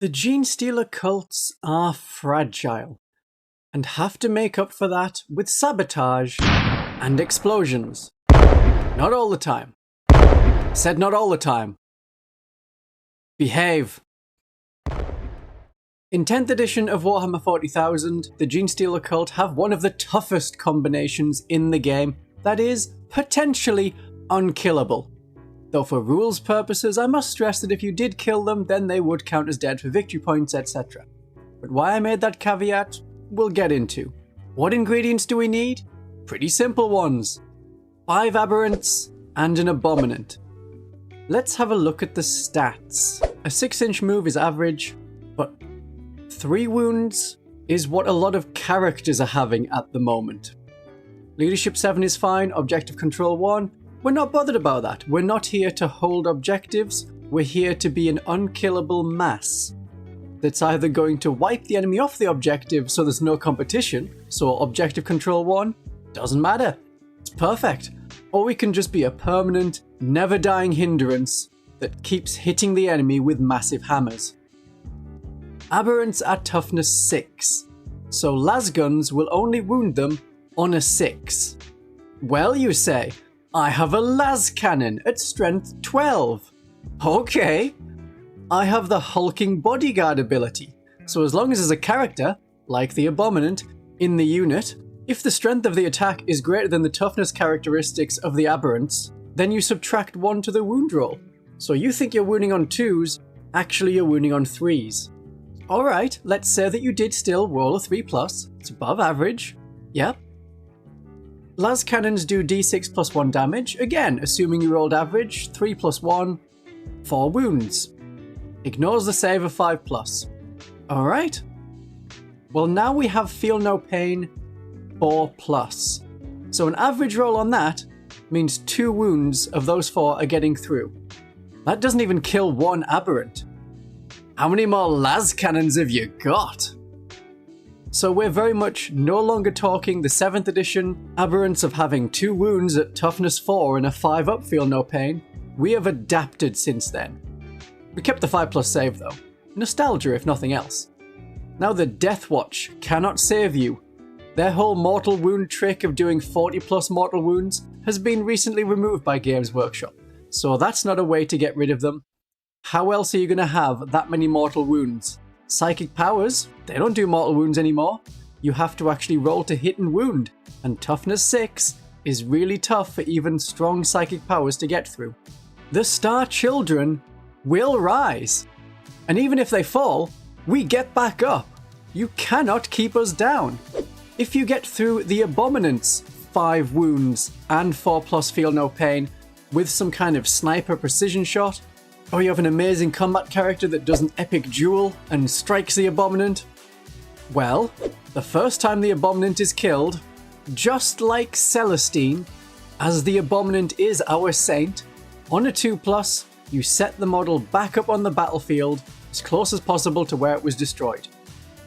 The Genestealer cults are fragile, and have to make up for that with sabotage and explosions. Not all the time. Said not all the time. Behave. In 10th edition of Warhammer 40,000, the Genestealer cult have one of the toughest combinations in the game that is potentially unkillable. Though for rules purposes, I must stress that if you did kill them, then they would count as dead for victory points, etc. But why I made that caveat, we'll get into. What ingredients do we need? Pretty simple ones. 5 Aberrants and an Abominant. Let's have a look at the stats. A 6-inch move is average, but 3 wounds is what a lot of characters are having at the moment. Leadership 7 is fine, objective control 1. We're not bothered about that. We're not here to hold objectives. We're here to be an unkillable mass that's either going to wipe the enemy off the objective so there's no competition, so objective control 1 doesn't matter. It's perfect. Or we can just be a permanent, never-dying hindrance that keeps hitting the enemy with massive hammers. Aberrants are toughness 6, so lasguns will only wound them on a 6. Well, you say, I have a las cannon at strength 12. Okay. I have the hulking bodyguard ability, so as long as there's a character, like the Abominant, in the unit, if the strength of the attack is greater than the toughness characteristics of the Aberrants, then you subtract 1 to the wound roll. So you think you're wounding on 2s, actually you're wounding on 3s. Alright, let's say that you did still roll a 3+, it's above average, yep. Las cannons do d6 plus 1 damage, again assuming you rolled average, 3 plus 1, 4 wounds. Ignores the save of 5+. Alright. Well, now we have feel no pain 4+. So an average roll on that means 2 wounds of those 4 are getting through. That doesn't even kill 1 aberrant. How many more las cannons have you got? So we're very much no longer talking the 7th edition aberrants of having 2 wounds at toughness 4 and a 5 up feel no pain. We have adapted since then. We kept the 5+ save though. Nostalgia if nothing else. Now the Death Watch cannot save you. Their whole mortal wound trick of doing 40+ mortal wounds has been recently removed by Games Workshop. So that's not a way to get rid of them. How else are you going to have that many mortal wounds? Psychic powers, they don't do mortal wounds anymore. You have to actually roll to hit and wound, and toughness 6 is really tough for even strong psychic powers to get through. The Star Children will rise, and even if they fall, we get back up. You cannot keep us down. If you get through the Abominants 5 wounds and 4+ feel no pain with some kind of sniper precision shot, or you have an amazing combat character that does an epic duel and strikes the Abominant, well, the first time the Abominant is killed, just like Celestine, as the Abominant is our saint, on a 2+, you set the model back up on the battlefield as close as possible to where it was destroyed.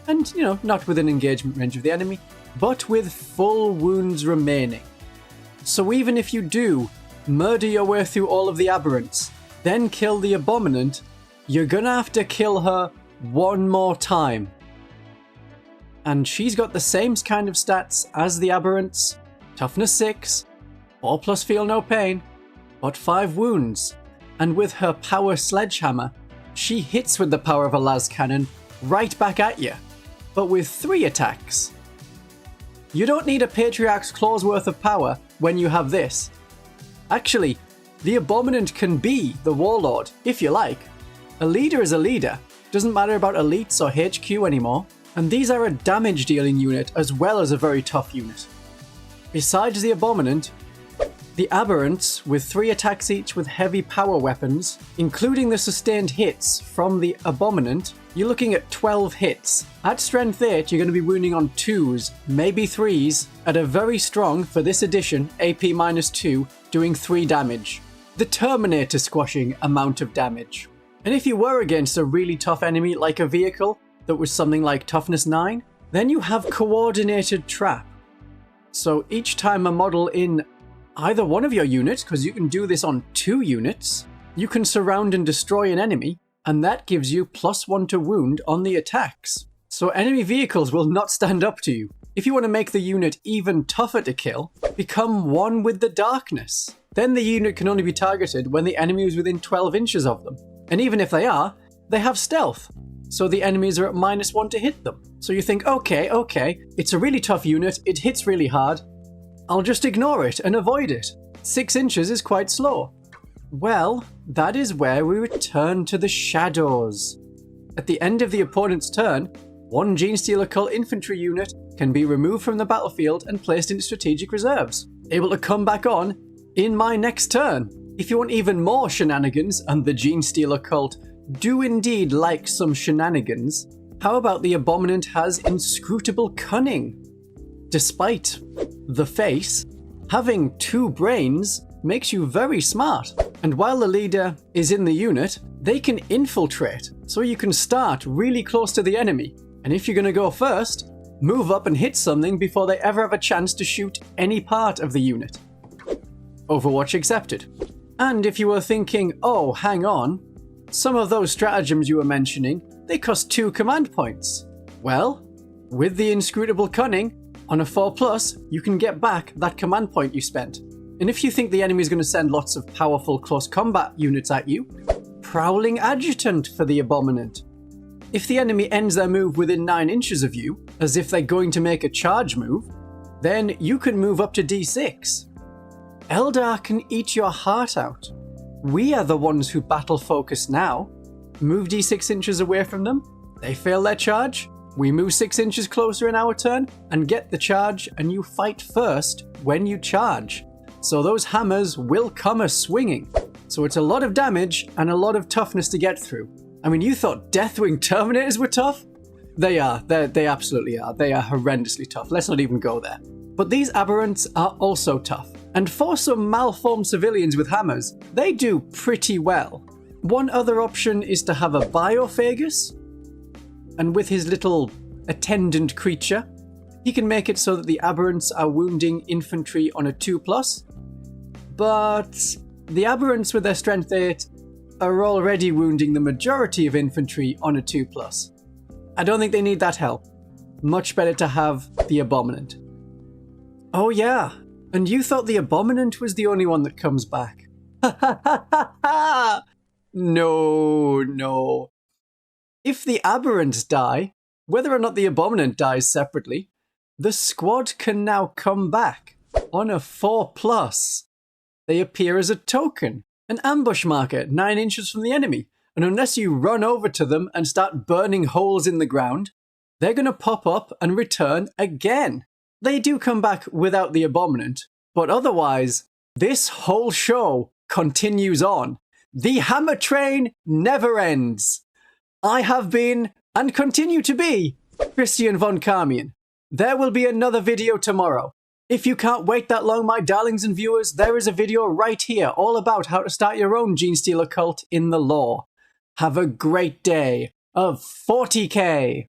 And, not within engagement range of the enemy, but with full wounds remaining. So even if you do murder your way through all of the Aberrants, then kill the Abominant, you're gonna have to kill her 1 more time. And she's got the same kind of stats as the Aberrants, toughness 6, 4+ feel no pain, but 5 wounds. And with her power sledgehammer, she hits with the power of a las cannon right back at you, but with 3 attacks. You don't need a Patriarch's Claw's worth of power when you have this. Actually, the Abominant can be the Warlord, if you like. A leader is a leader. Doesn't matter about elites or HQ anymore. And these are a damage dealing unit as well as a very tough unit. Besides the Abominant, the Aberrants, with 3 attacks each with heavy power weapons, including the sustained hits from the Abominant, you're looking at 12 hits. At strength 8, you're going to be wounding on 2s, maybe 3s, at a very strong, for this edition, AP-2, doing 3 damage. The Terminator squashing amount of damage. And if you were against a really tough enemy like a vehicle that was something like toughness 9, then you have coordinated trap. So each time a model in either one of your units, because you can do this on 2 units, you can surround and destroy an enemy, and that gives you +1 to wound on the attacks. So enemy vehicles will not stand up to you. If you want to make the unit even tougher to kill, become one with the darkness. Then the unit can only be targeted when the enemy is within 12 inches of them. And even if they are, they have stealth, so the enemies are at -1 to hit them. So you think, okay, it's a really tough unit, it hits really hard, I'll just ignore it and avoid it. 6 inches is quite slow. Well, that is where we return to the shadows. At the end of the opponent's turn, one Genestealer cult infantry unit can be removed from the battlefield and placed into strategic reserves, able to come back on in my next turn. If you want even more shenanigans, and the Genestealer cult do indeed like some shenanigans, how about the Abominant has inscrutable cunning? Despite the face, having 2 brains makes you very smart. And while the leader is in the unit, they can infiltrate, so you can start really close to the enemy. And if you're going to go first, move up and hit something before they ever have a chance to shoot any part of the unit. Overwatch accepted. And if you were thinking, oh, hang on, some of those stratagems you were mentioning, they cost 2 command points. Well, with the inscrutable cunning, on a 4+, you can get back that command point you spent. And if you think the enemy is going to send lots of powerful close combat units at you, Prowling Adjutant for the Abominant. If the enemy ends their move within 9 inches of you, as if they're going to make a charge move, then you can move up to D6. Eldar can eat your heart out. We are the ones who battle focus now. Move D6 inches away from them, they fail their charge, we move 6 inches closer in our turn and get the charge, and you fight first when you charge. So those hammers will come a-swinging. So it's a lot of damage and a lot of toughness to get through. I mean, you thought Deathwing Terminators were tough? They are. They absolutely are. They are horrendously tough. Let's not even go there. But these Aberrants are also tough. And for some malformed civilians with hammers, they do pretty well. One other option is to have a Biophagus, and with his little attendant creature, he can make it so that the Aberrants are wounding infantry on a 2+, but the Aberrants with their strength 8 are already wounding the majority of infantry on a 2+. I don't think they need that help. Much better to have the Abominant. Oh yeah, and you thought the Abominant was the only one that comes back. Ha ha ha ha ha! No. If the Aberrants die, whether or not the Abominant dies separately, the squad can now come back on a 4+. They appear as a token, an ambush marker 9 inches from the enemy, and unless you run over to them and start burning holes in the ground, they're going to pop up and return again. They do come back without the Abominant, but otherwise, this whole show continues on. The hammer train never ends. I have been, and continue to be, Christian von Carmian. There will be another video tomorrow. If you can't wait that long, my darlings and viewers, there is a video right here all about how to start your own Genestealer cult in the lore. Have a great day of 40k!